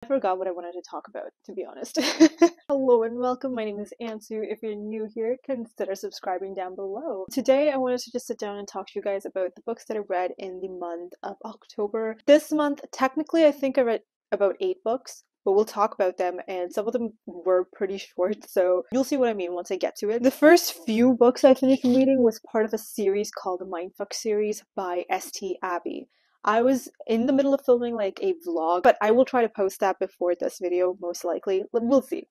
I forgot what I wanted to talk about, to be honest. Hello and welcome. My name is Ansu. If you're new here, consider subscribing down below. Today, I wanted to just sit down and talk to you guys about the books that I read in the month of October. This month, technically, I think I read about 8 books, but we'll talk about them, and some of them were pretty short, so you'll see what I mean once I get to it. The first few books I finished reading was part of a series called the Mindfuck series by St. Abbey. I was in the middle of filming like a vlog, but I will try to post that before this video, most likely. We'll see.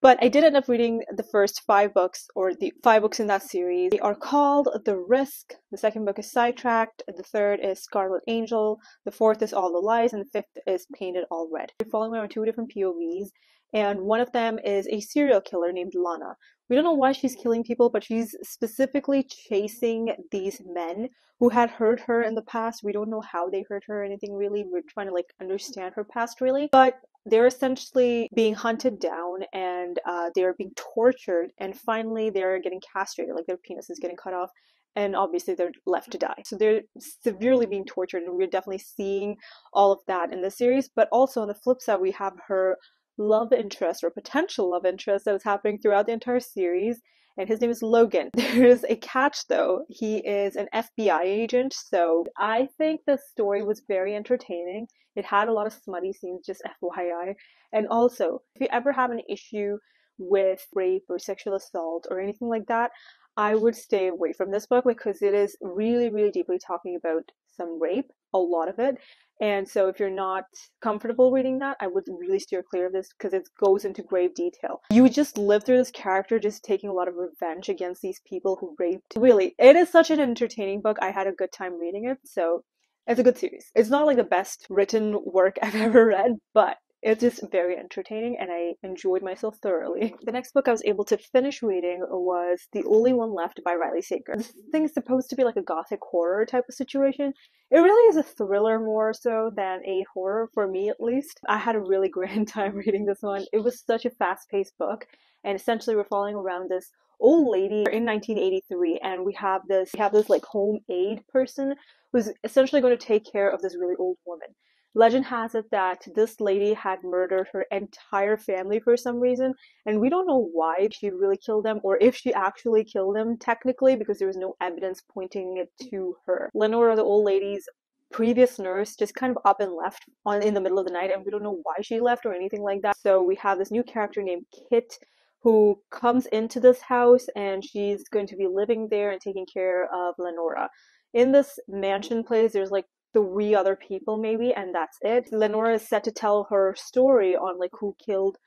But I did end up reading the first 5 books, or the 5 books in that series. They are called The Risk, the second book is Sidetracked, the third is Scarlet Angel, the fourth is All the Lies, and the fifth is Painted All Red. We're following around 2 different POVs, and one of them is a serial killer named Lana. We don't know why she's killing people, but she's specifically chasing these men who had hurt her in the past. We don't know how they hurt her or anything really. We're trying to understand her past really. But they're essentially being hunted down, and they're being tortured, and finally they're getting castrated, like their penis is getting cut off, and obviously they're left to die. So they're severely being tortured, and we're definitely seeing all of that in the series. But also on the flip side, we have her love interest, or potential love interest, that was happening throughout the entire series, and his name is Logan. There's a catch though. He is an FBI agent, so I think the story was very entertaining. It had a lot of smutty scenes, just FYI. And also, if you ever have an issue with rape or sexual assault or anything like that, I would stay away from this book because it is really, really deeply talking about some rape, a lot of it. And so if you're not comfortable reading that, I would really steer clear of this because it goes into grave detail. You would just live through this character just taking a lot of revenge against these people who raped. Really, it is such an entertaining book. I had a good time reading it, so it's a good series. It's not like the best written work I've ever read, but it's just very entertaining and I enjoyed myself thoroughly. The next book I was able to finish reading was The Only One Left by Riley Sager. This thing is supposed to be like a gothic horror type of situation. It really is a thriller more so than a horror, for me at least. I had a really grand time reading this one. It was such a fast-paced book, and essentially we're following around this old lady in 1983, and we have this like home aid person who's essentially going to take care of this really old woman. Legend has it that this lady had murdered her entire family for some reason, and we don't know why she really killed them, or if she actually killed them technically, because there was no evidence pointing it to her. Lenora, the old lady's previous nurse, just kind of up and left in the middle of the night, and we don't know why she left or anything like that. So we have this new character named Kit who comes into this house, and she's going to be living there and taking care of Lenora. In this mansion place, there's like 3 other people maybe, and that's it. Lenora is set to tell her story on like who killed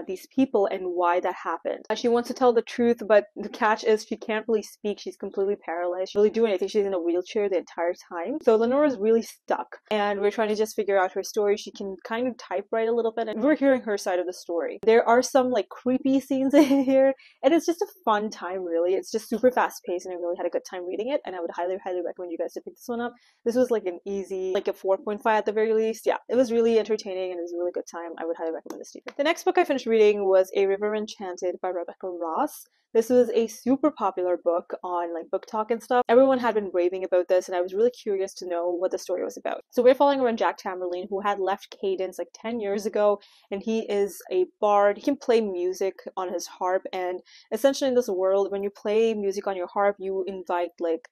these people and why that happened. She wants to tell the truth, but the catch is she can't really speak. She's completely paralyzed. She can't really do anything. She's in a wheelchair the entire time. So Lenora's really stuck, and we're trying to just figure out her story. She can kind of typewrite a little bit, and we're hearing her side of the story. There are some like creepy scenes in here, and it's just a fun time really. It's just super fast paced, and I really had a good time reading it, and I would highly recommend you guys to pick this one up. This was like an easy, like a 4.5 at the very least. Yeah, it was really entertaining and it was a really good time. I would highly recommend this to you. The next book I finished reading was A River Enchanted by Rebecca Ross. This was a super popular book on like Book Talk and stuff. Everyone had been raving about this, and I was really curious to know what the story was about. So we're following around Jack Tamerlane, who had left Cadence like 10 years ago, and he is a bard. He can play music on his harp, and essentially in this world, when you play music on your harp, you invite like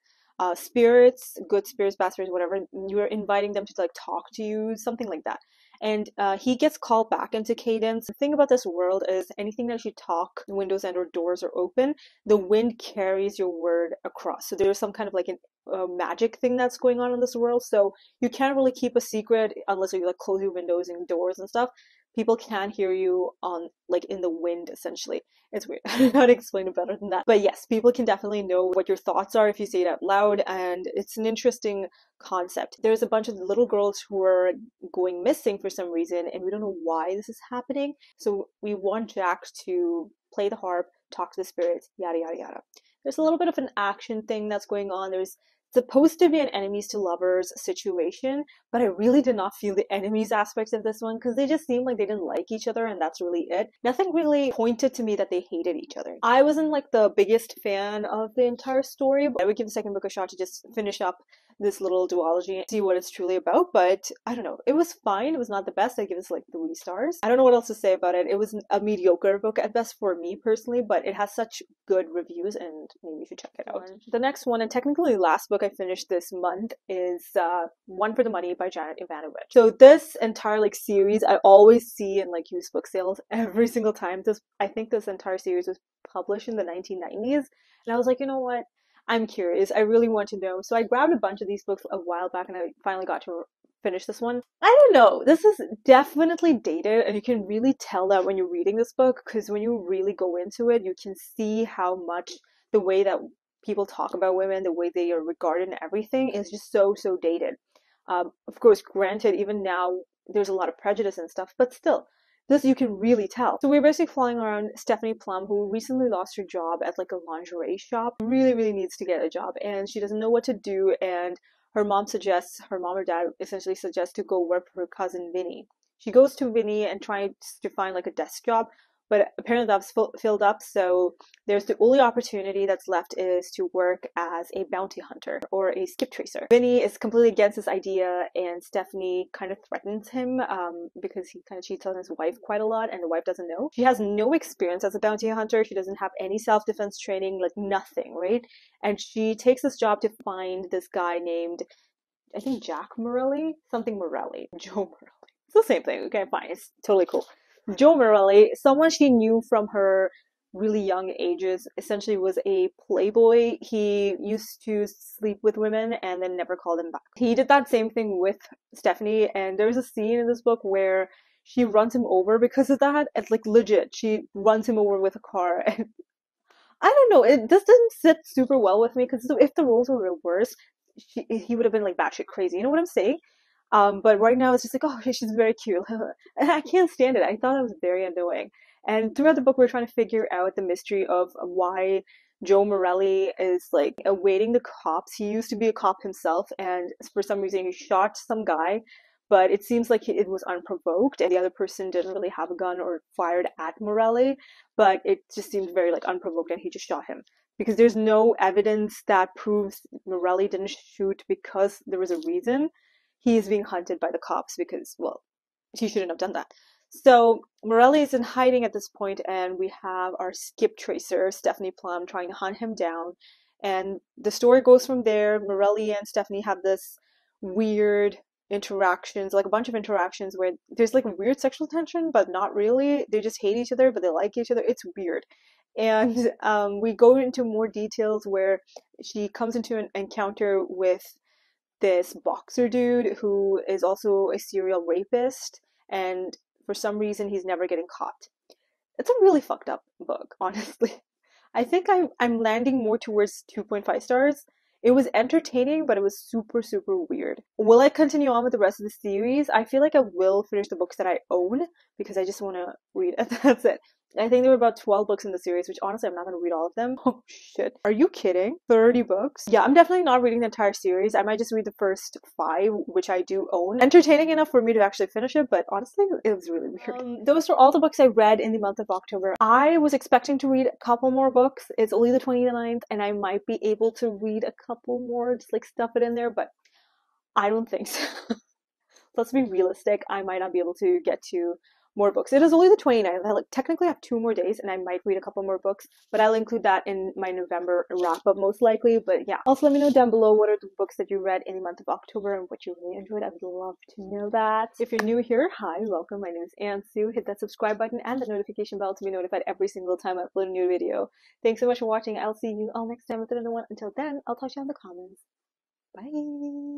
spirits, good spirits, bad spirits, whatever. You're inviting them to like talk to you, something like that. And he gets called back into Cadence. The thing about this world is anything that you talk, windows and or doors are open, the wind carries your word across. So there's some kind of like a magic thing that's going on in this world. So you can't really keep a secret unless you like close your windows and doors and stuff. People can hear you on like in the wind essentially. It's weird. I don't know how to explain it better than that. But yes, people can definitely know what your thoughts are if you say it out loud, and it's an interesting concept. There's a bunch of little girls who are going missing for some reason, and we don't know why this is happening. So we want Jack to play the harp, talk to the spirits, yada yada yada. There's a little bit of an action thing that's going on. There's supposed to be an enemies to lovers situation, but I really did not feel the enemies aspects of this one because they just seemed like they didn't like each other, and that's really it. Nothing really pointed to me that they hated each other. I wasn't like the biggest fan of the entire story, but I would give the second book a shot to just finish up this little duology, see what it's truly about. But I don't know, it was fine. It was not the best. I give this like 3 stars. I don't know what else to say about it. It was a mediocre book at best for me personally, but it has such good reviews and maybe you should check it out. The next one, and technically the last book I finished this month, is One for the Money by Janet Ivanovich. So this entire like series I always see in like used book sales every single time. I think this entire series was published in the 1990s, and I was like, you know what? I'm curious. I really want to know. So I grabbed a bunch of these books a while back and I finally got to finish this one. I don't know. This is definitely dated and you can really tell that when you're reading this book, because when you really go into it, you can see how much the way that people talk about women, the way they are regarded and everything is just so dated. Of course, granted, even now there's a lot of prejudice and stuff, but still, this you can really tell. So we're basically following around Stephanie Plum, who recently lost her job at like a lingerie shop. Really needs to get a job, and she doesn't know what to do. And her mom or dad essentially suggests to go work for her cousin Vinny. She goes to Vinny and tries to find like a desk job, but apparently that's filled up. So there's the only opportunity that's left is to work as a bounty hunter or a skip tracer. Vinny is completely against this idea, and Stephanie kind of threatens him because he kind of cheats on his wife quite a lot, and the wife doesn't know. She has no experience as a bounty hunter. She doesn't have any self-defense training, like nothing, right? And she takes this job to find this guy named, I think, Jack Morelli? Something Morelli. Joe Morelli. It's the same thing. Okay, fine. It's totally cool. Joe Morelli, someone she knew from her really young ages, essentially was a playboy. He used to sleep with women and then never called them back. He did that same thing with Stephanie, and there's a scene in this book where she runs him over because of that. It's like legit. She runs him over with a car, and I don't know, this doesn't sit super well with me, because if the roles were reversed, he would have been like batshit crazy. You know what I'm saying? But right now it's just like, oh, she's very cute. And I can't stand it. I thought it was very annoying. And throughout the book, we're trying to figure out the mystery of why Joe Morelli is like awaiting the cops. He used to be a cop himself, and for some reason he shot some guy, but it seems like it was unprovoked, and the other person didn't really have a gun or fired at Morelli, but it just seemed very like unprovoked, and he just shot him. Because there's no evidence that proves Morelli didn't shoot because there was a reason. He is being hunted by the cops because, well, he shouldn't have done that. So Morelli is in hiding at this point, and we have our skip tracer, Stephanie Plum, trying to hunt him down. And the story goes from there. Morelli and Stephanie have this weird interactions, like a bunch of interactions where there's like weird sexual tension, but not really. They just hate each other, but they like each other. It's weird. And we go into more details where she comes into an encounter with this boxer dude who is also a serial rapist, and for some reason he's never getting caught. It's a really fucked up book, honestly. I think I'm landing more towards 2.5 stars. It was entertaining, but it was super weird. Will I continue on with the rest of the series? I feel like I will finish the books that I own because I just want to read it. That's it. I think there were about 12 books in the series, which honestly I'm not going to read all of them. Oh shit. Are you kidding? 30 books? Yeah, I'm definitely not reading the entire series. I might just read the first 5, which I do own. Entertaining enough for me to actually finish it, but honestly, it was really weird. Those are all the books I read in the month of October. I was expecting to read a couple more books. It's only the 29th, and I might be able to read a couple more, just like stuff it in there, but I don't think so. Let's be realistic. I might not be able to get to more books. It is only the 29th. I technically have 2 more days and I might read a couple more books, but I'll include that in my November wrap up most likely. But yeah, also let me know down below what are the books that you read in the month of October and what you really enjoyed. I would love to know that. If you're new here, hi, welcome. My name is Ansu. Hit that subscribe button and the notification bell to be notified every single time I upload a new video. Thanks so much for watching. I'll see you all next time with another one. Until then, I'll talk to you in the comments. Bye!